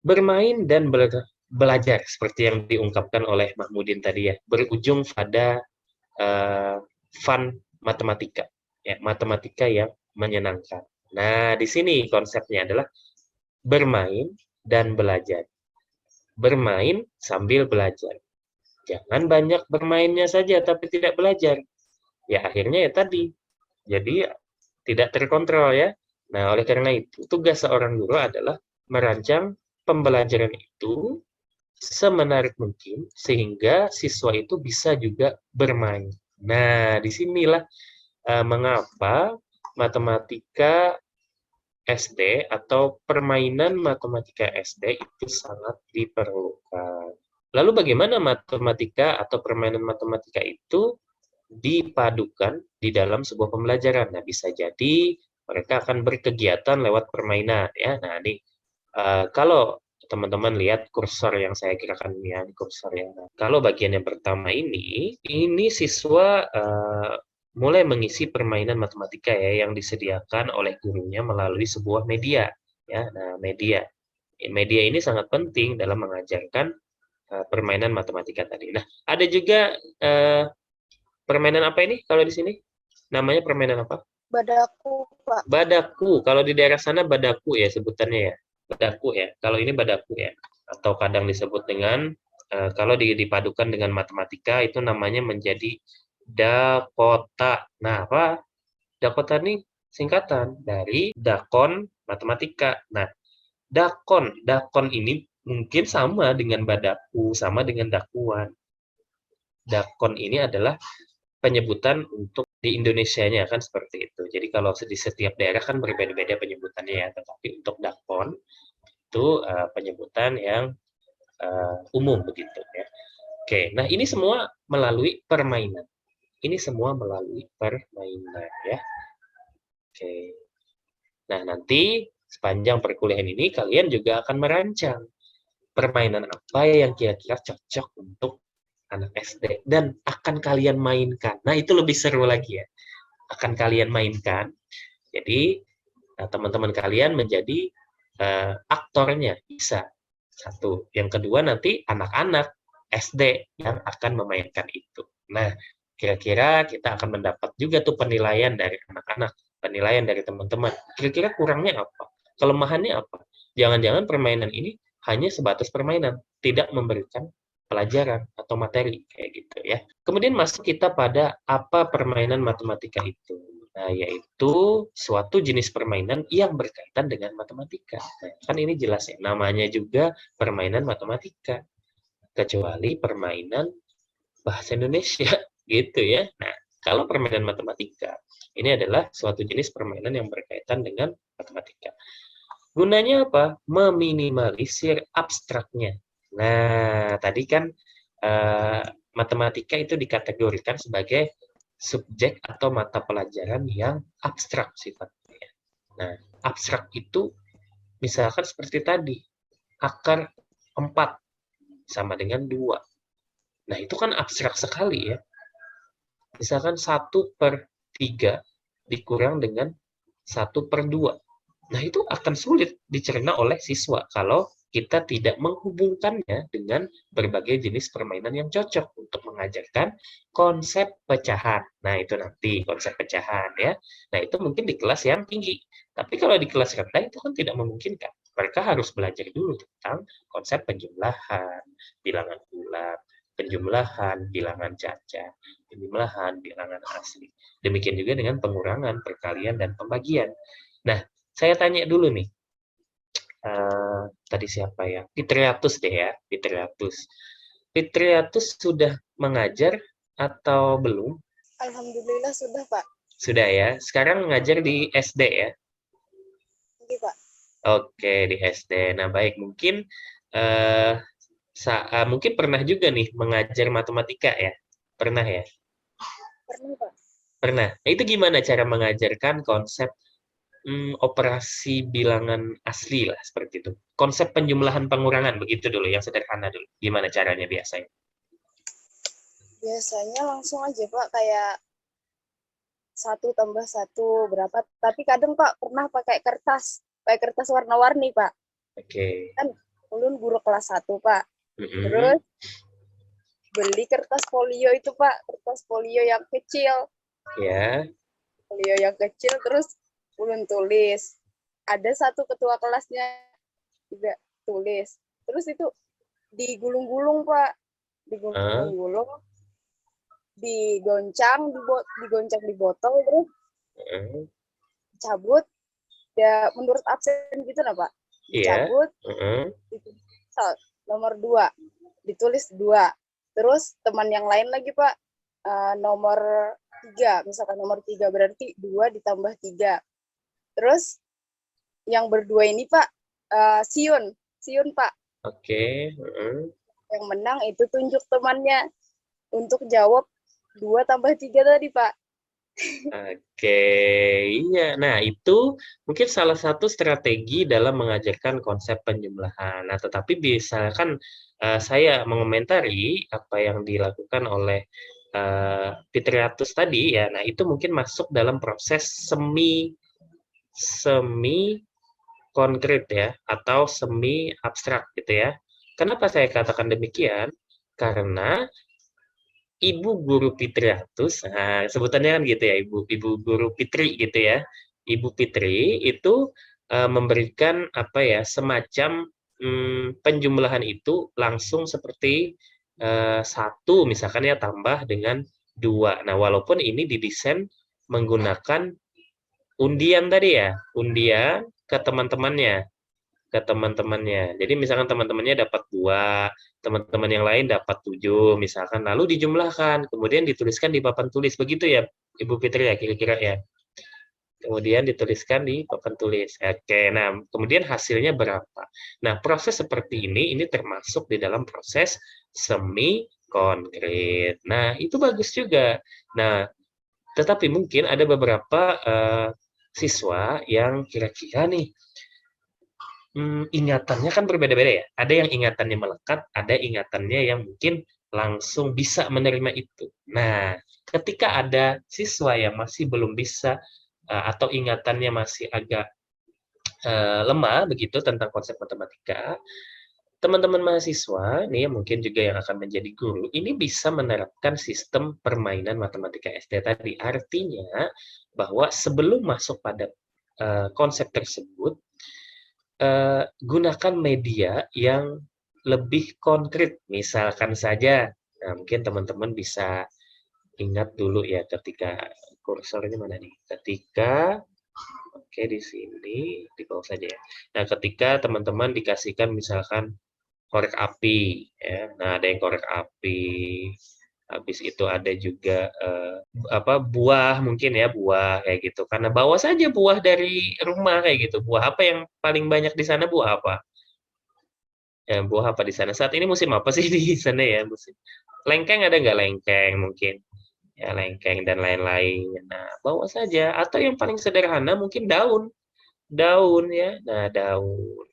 Bermain dan belajar seperti yang diungkapkan oleh Mahmudin tadi ya, berujung pada eh, fun matematika, ya, matematika yang menyenangkan. Nah, di sini konsepnya adalah bermain dan belajar. Bermain sambil belajar. Jangan banyak bermainnya saja tapi tidak belajar. Ya akhirnya ya tadi, jadi tidak terkontrol ya. Nah, oleh karena itu tugas seorang guru adalah merancang pembelajaran itu semenarik mungkin sehingga siswa itu bisa juga bermain. Nah, disinilah mengapa matematika SD atau permainan matematika SD itu sangat diperlukan. Lalu bagaimana matematika atau permainan matematika itu dipadukan di dalam sebuah pembelajaran? Nah, bisa jadi mereka akan berkegiatan lewat permainan ya. Nah, ini kalau teman-teman lihat kursor yang saya gerakan ini ya, kursor yang kalau bagian yang pertama ini siswa mulai mengisi permainan matematika ya yang disediakan oleh gurunya melalui sebuah media ya. Nah, media ini sangat penting dalam mengajarkan permainan matematika tadi. Nah, ada juga permainan apa ini kalau di sini? Namanya permainan apa? Badaku, Pak. Badaku. Kalau di daerah sana badaku ya sebutannya ya. Badaku ya. Kalau ini badaku ya. Atau kadang disebut dengan kalau dipadukan dengan matematika itu namanya menjadi Dakota. Nah, apa? Dakota ini singkatan dari Dakon Matematika. Nah, Dakon ini mungkin sama dengan Badaku, sama dengan Dakuan. Dakon ini adalah penyebutan untuk di Indonesianya kan seperti itu. Jadi kalau di setiap daerah kan berbeda-beda penyebutannya ya, tetapi untuk Dakon itu penyebutan yang umum begitu ya. Oke, nah ini semua melalui permainan. Ini semua melalui permainan ya. Oke. Nah, nanti sepanjang perkuliahan ini kalian juga akan merancang permainan apa yang kira-kira cocok untuk anak SD dan akan kalian mainkan. Nah, itu lebih seru lagi ya. Akan kalian mainkan. Jadi, teman-teman kalian menjadi aktornya bisa. Satu. Yang kedua nanti anak-anak SD yang akan memainkan itu. Nah, kira-kira kita akan mendapat juga tuh penilaian dari anak-anak, penilaian dari teman-teman. Kira-kira kurangnya apa? Kelemahannya apa? Jangan-jangan permainan ini hanya sebatas permainan, tidak memberikan pelajaran atau materi kayak gitu ya. Kemudian masuk kita pada apa permainan matematika itu. Nah, yaitu suatu jenis permainan yang berkaitan dengan matematika. Nah, kan ini jelas ya, namanya juga permainan matematika. Kecuali permainan bahasa Indonesia, gitu ya. Nah, kalau permainan matematika, ini adalah suatu jenis permainan yang berkaitan dengan matematika. Gunanya apa? Meminimalisir abstraknya. Nah, tadi kan matematika itu dikategorikan sebagai subjek atau mata pelajaran yang abstrak sifatnya. Nah, abstrak itu misalkan seperti tadi, akar 4 sama dengan 2. Nah, itu kan abstrak sekali ya. Misalkan 1/3 dikurang dengan 1/2. Nah, itu akan sulit dicerna oleh siswa kalau kita tidak menghubungkannya dengan berbagai jenis permainan yang cocok untuk mengajarkan konsep pecahan. Nah, itu nanti konsep pecahan ya. Nah, itu mungkin di kelas yang tinggi. Tapi kalau di kelas rendah itu kan tidak memungkinkan. Mereka harus belajar dulu tentang konsep penjumlahan, bilangan bulat, penjumlahan, bilangan caca, penjumlahan, bilangan asli. Demikian juga dengan pengurangan, perkalian, dan pembagian. Nah, saya tanya dulu nih, tadi siapa ya? Fitriatus deh ya, Fitriatus. Fitriatus sudah mengajar atau belum? Alhamdulillah sudah, Pak. Sudah ya. Sekarang mengajar di SD ya. Oke, Pak. Oke, di SD. Nah, baik. Mungkin eh, mungkin pernah juga nih mengajar matematika ya. Pernah ya? Pernah, Pak. Pernah. Nah, itu gimana cara mengajarkan konsep operasi bilangan asli lah seperti itu. Konsep penjumlahan pengurangan begitu dulu, yang sederhana dulu. Gimana caranya biasanya? Biasanya langsung aja, Pak, kayak 1 tambah 1 berapa. Tapi kadang, Pak, pernah pakai kertas warna-warni, Pak. Oke. Kan kelas 1, Pak. Mm-mm. Terus beli kertas folio itu, Pak. Kertas folio yang kecil. Ya. Folio yang kecil, terus ulun tulis. Ada satu ketua kelasnya juga tulis. Terus itu digulung-gulung, Pak. Digulung-gulung, digoncang di botol, terus cabut. Ya, menurut absen gitu nah, Pak. Iya. Dicabut, nomor 2. Ditulis 2. Terus teman yang lain lagi, Pak, nomor 3. Misalkan nomor 3 berarti 2 ditambah 3. Terus yang berdua ini, Pak, siun, Pak. Oke. Yang menang itu tunjuk temannya untuk jawab 2 tambah 3 tadi, Pak. Oke, iya. Nah, itu mungkin salah satu strategi dalam mengajarkan konsep penjumlahan. Nah, tetapi misalkan saya mengomentari apa yang dilakukan oleh Fitriatus tadi ya. Nah, itu mungkin masuk dalam proses semi konkret ya, atau semi abstrak gitu ya. Kenapa saya katakan demikian? Karena Ibu Guru Fitriatus, nah sebutannya kan gitu ya, Ibu Guru Fitri gitu ya. Ibu Fitri itu memberikan apa ya, semacam penjumlahan itu langsung seperti 1 misalkan ya tambah dengan 2. Nah, walaupun ini didesain menggunakan undian tadi ya, undian ke teman-temannya. Jadi misalkan teman-temannya dapat 2, teman-teman yang lain dapat 7, misalkan, lalu dijumlahkan, kemudian dituliskan di papan tulis. Begitu ya, Ibu Fitri ya, kira-kira ya. Kemudian dituliskan di papan tulis. Oke, nah kemudian hasilnya berapa? Nah, proses seperti ini termasuk di dalam proses semi konkret. Nah, itu bagus juga. Nah, tetapi mungkin ada beberapa siswa yang kira-kira nih ingatannya kan berbeda-beda ya. Ada yang ingatannya melekat, ada ingatannya yang mungkin langsung bisa menerima itu. Nah, ketika ada siswa yang masih belum bisa atau ingatannya masih agak lemah begitu tentang konsep matematika, teman-teman mahasiswa nih mungkin juga yang akan menjadi guru, ini bisa menerapkan sistem permainan matematika SD tadi. Artinya bahwa sebelum masuk pada konsep tersebut, gunakan media yang lebih konkret. Misalkan saja, nah mungkin teman-teman bisa ingat dulu ya ketika kursornya mana nih? Ketika oke di sini di bawah saja ya. Nah, ketika teman-teman dikasihkan misalkan korek api ya. Nah, ada yang korek api. Habis itu ada juga apa buah mungkin ya, buah kayak gitu. Karena bawa saja buah dari rumah kayak gitu. Buah apa yang paling banyak di sana buah apa? Ya, buah apa di sana? Saat ini musim apa sih di sana ya? Musim lengkeng ada nggak lengkeng mungkin? Ya, lengkeng dan lain-lain. Nah, bawa saja. Atau yang paling sederhana mungkin daun. Daun ya. Nah, daun.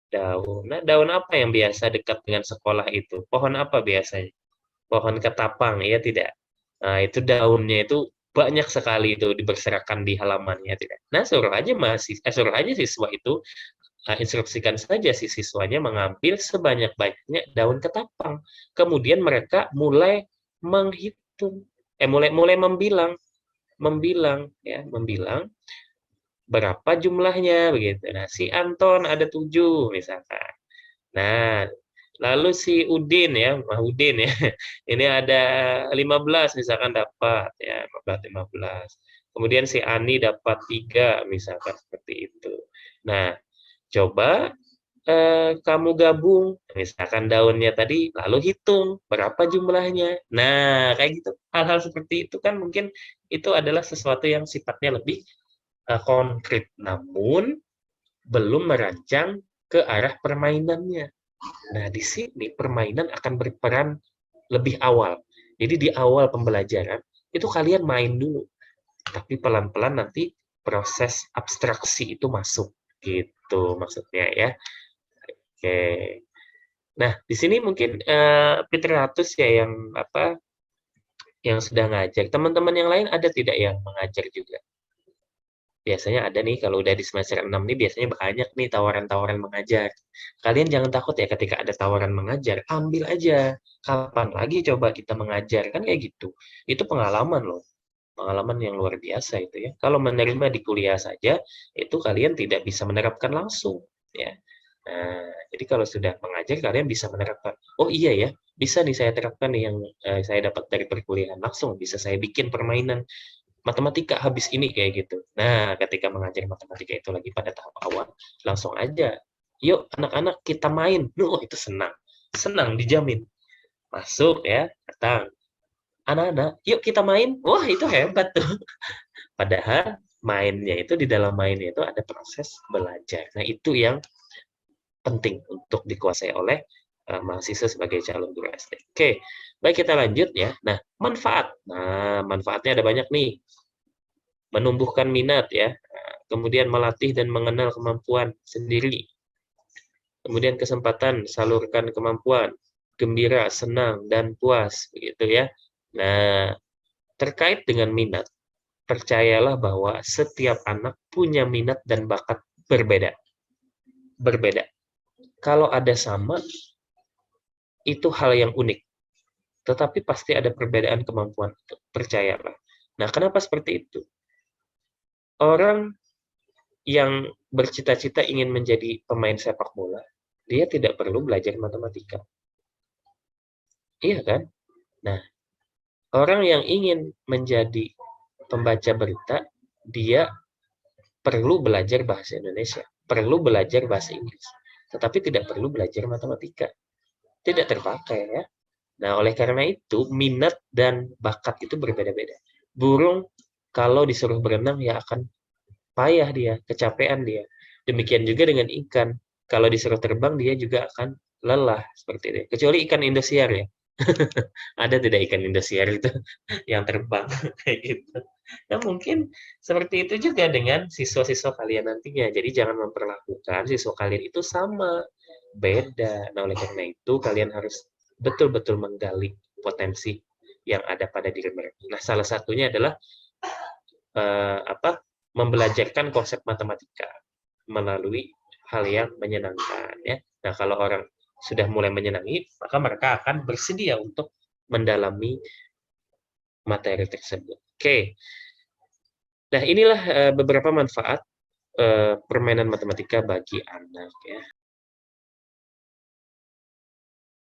Daun. Nah, daun apa yang biasa dekat dengan sekolah itu? Pohon apa biasanya? Pohon ketapang, ya tidak? Nah, itu daunnya itu banyak sekali itu berserakan di halamannya tidak. Nah, suruh aja siswa itu instruksikan saja si siswanya mengambil sebanyak-banyaknya daun ketapang. Kemudian mereka mulai menghitung, mulai mulai membilang berapa jumlahnya begitu. Nah, si Anton ada 7 misalkan. Nah, lalu si Udin ya, Udin ya, ini ada 15 misalkan dapat ya, 15. Kemudian si Ani dapat 3 misalkan seperti itu. Nah, coba kamu gabung, misalkan daunnya tadi, lalu hitung berapa jumlahnya. Nah, kayak gitu. Hal-hal seperti itu kan mungkin itu adalah sesuatu yang sifatnya lebih konkret, namun belum merancang ke arah permainannya. Nah, di sini permainan akan berperan lebih awal. Jadi di awal pembelajaran itu kalian main dulu, tapi pelan-pelan nanti proses abstraksi itu masuk gitu maksudnya ya. Oke. Nah, di sini mungkin Fitriatus ya yang apa yang sudah ngajar. Teman-teman yang lain ada tidak yang mengajar juga? biasanya ada nih kalau udah di semester 6 nih biasanya banyak nih tawaran-tawaran mengajar. Kalian jangan takut ya ketika ada tawaran mengajar, ambil aja. Kapan lagi coba kita mengajar, kan kayak gitu. Itu pengalaman loh, pengalaman yang luar biasa itu ya. Kalau menerima di kuliah saja, itu kalian tidak bisa menerapkan langsung, ya. Nah, jadi kalau sudah mengajar kalian bisa menerapkan, "Oh iya ya, bisa nih saya terapkan nih yang, saya dapat dari perkuliahan, langsung bisa saya bikin permainan matematika habis ini," kayak gitu. Nah, ketika mengajar matematika itu lagi pada tahap awal, langsung aja, "Yuk anak-anak kita main." Itu senang, senang dijamin. Masuk ya, datang, "Anak-anak, yuk kita main." Wah, itu hebat tuh. Padahal mainnya itu, di dalam mainnya itu ada proses belajar. Nah, itu yang penting untuk dikuasai oleh, mahasiswa sebagai calon guru SD. Oke, baik kita lanjut ya. Nah, manfaat. Nah, manfaatnya ada banyak nih. Menumbuhkan minat ya, kemudian melatih dan mengenal kemampuan sendiri. Kemudian kesempatan salurkan kemampuan, gembira, senang, dan puas, begitu ya. Nah, terkait dengan minat, percayalah bahwa setiap anak punya minat dan bakat berbeda. Berbeda. Kalau ada sama, itu hal yang unik. Tetapi pasti ada perbedaan kemampuan, percayalah. Nah, kenapa seperti itu? Orang yang bercita-cita ingin menjadi pemain sepak bola, dia tidak perlu belajar matematika. Iya kan? Nah, orang yang ingin menjadi pembaca berita, dia perlu belajar bahasa Indonesia, perlu belajar bahasa Inggris, tetapi tidak perlu belajar matematika. Tidak terpakai ya. Nah, oleh karena itu, minat dan bakat itu berbeda-beda. Burung kalau disuruh berenang ya akan payah dia, kecapean dia. Demikian juga dengan ikan. Kalau disuruh terbang dia juga akan lelah seperti itu. Kecuali ikan Indosiar ya. Ada tidak ikan Indosiar itu yang terbang kayak gitu. Nah, mungkin seperti itu juga dengan siswa-siswa kalian nantinya. Jadi jangan memperlakukan siswa kalian itu sama, beda. Nah, oleh karena itu kalian harus betul-betul menggali potensi yang ada pada diri mereka. Nah, salah satunya adalah membelajarkan konsep matematika melalui hal yang menyenangkan ya. Nah, kalau orang sudah mulai menyenangi, maka mereka akan bersedia untuk mendalami materi tersebut. Oke. Nah, inilah beberapa manfaat permainan matematika bagi anak ya.